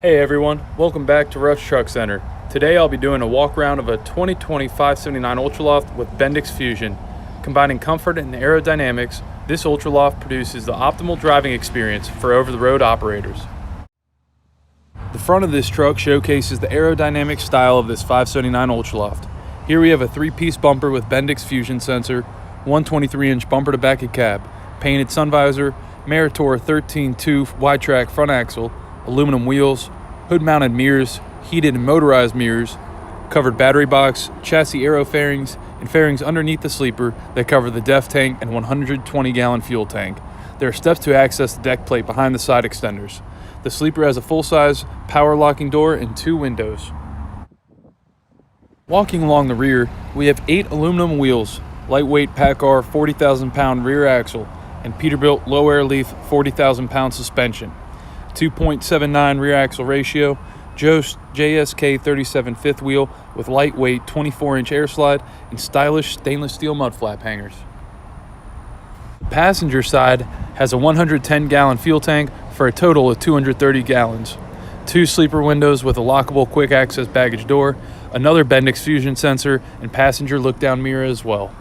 Hey everyone, welcome back to Rush Truck Center. Today I'll be doing a walk around of a 2020 579 Ultraloft with Bendix Fusion. Combining comfort and aerodynamics, this Ultraloft produces the optimal driving experience for over-the-road operators. The front of this truck showcases the aerodynamic style of this 579 Ultraloft. Here we have a 3-piece bumper with Bendix Fusion sensor, 123-inch bumper to back of cab, painted sun visor, Meritor 13.2 wide-track front axle, aluminum wheels, hood-mounted mirrors, heated and motorized mirrors, covered battery box, chassis aero fairings, and fairings underneath the sleeper that cover the Dept tank and 120-gallon fuel tank. There are steps to access the deck plate behind the side extenders. The sleeper has a full-size power locking door and 2 windows. Walking along the rear, we have 8 aluminum wheels, lightweight PACCAR 40,000-pound rear axle, and Peterbilt low-air leaf 40,000-pound suspension. 2.79 rear axle ratio, JSK 37 fifth wheel with lightweight 24-inch air slide and stylish stainless steel mud flap hangers. The passenger side has a 110-gallon fuel tank for a total of 230 gallons. 2 sleeper windows with a lockable quick access baggage door, another Bendix Fusion sensor, and passenger look-down mirror as well.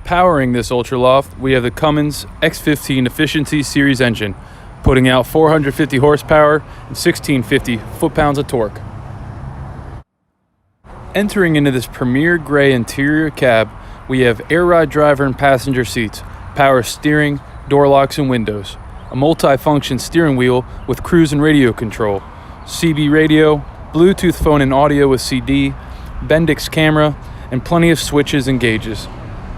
Powering this Ultraloft, we have the Cummins X15 Efficiency Series engine, putting out 450 horsepower and 1650 foot-pounds of torque. Entering into this premier gray interior cab, we have air ride driver and passenger seats, power steering, door locks and windows, a multi-function steering wheel with cruise and radio control, CB radio, Bluetooth phone and audio with CD, Bendix camera, and plenty of switches and gauges.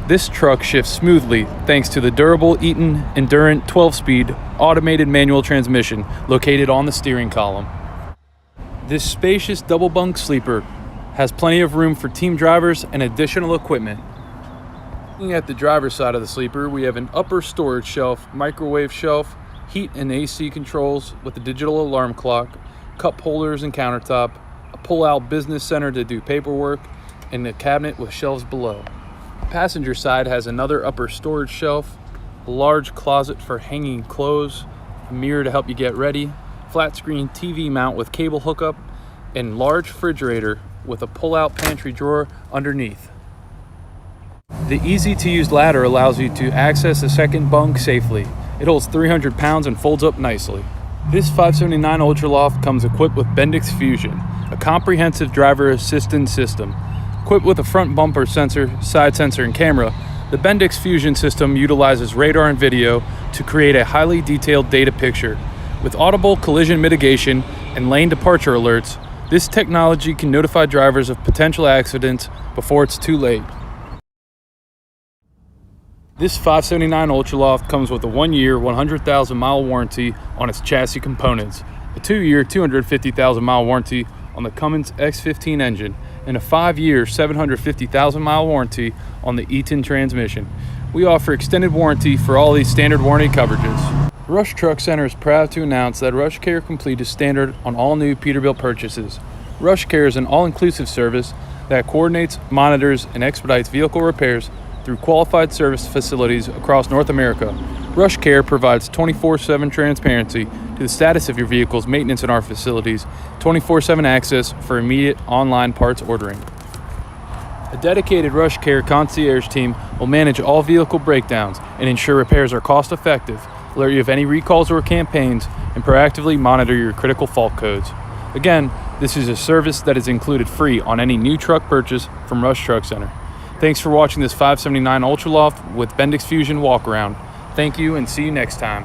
This truck shifts smoothly thanks to the durable Eaton Endurant 12-speed automated manual transmission located on the steering column. This spacious double bunk sleeper has plenty of room for team drivers and additional equipment. Looking at the driver's side of the sleeper, we have an upper storage shelf, microwave shelf, heat and AC controls with a digital alarm clock, cup holders and countertop, a pull-out business center to do paperwork, and a cabinet with shelves below. The passenger side has another upper storage shelf, a large closet for hanging clothes, a mirror to help you get ready, flat screen TV mount with cable hookup, and large refrigerator with a pull-out pantry drawer underneath. The easy-to-use ladder allows you to access the second bunk safely. It holds 300 pounds and folds up nicely. This 579 Ultraloft comes equipped with Bendix Fusion, a comprehensive driver assistance system. Equipped with a front bumper sensor, side sensor, and camera, the Bendix Fusion system utilizes radar and video to create a highly detailed data picture. With audible collision mitigation and lane departure alerts, this technology can notify drivers of potential accidents before it's too late. This 579 Ultraloft comes with a 1-year, 100,000-mile warranty on its chassis components, a 2-year, 250,000-mile warranty on the Cummins X15 engine, and a 5-year, 750,000-mile warranty on the Eaton transmission. We offer extended warranty for all these standard warranty coverages. Rush Truck Center is proud to announce that Rush Care Complete is standard on all new Peterbilt purchases. Rush Care is an all-inclusive service that coordinates, monitors, and expedites vehicle repairs through qualified service facilities across North America. Rush Care provides 24/7 transparency to the status of your vehicle's maintenance in our facilities, 24/7 access for immediate online parts ordering. A dedicated Rush Care concierge team will manage all vehicle breakdowns and ensure repairs are cost-effective, alert you of any recalls or campaigns, and proactively monitor your critical fault codes. Again, this is a service that is included free on any new truck purchase from Rush Truck Center. Thanks for watching this 579 Ultraloft with Bendix Fusion walk around. Thank you and see you next time.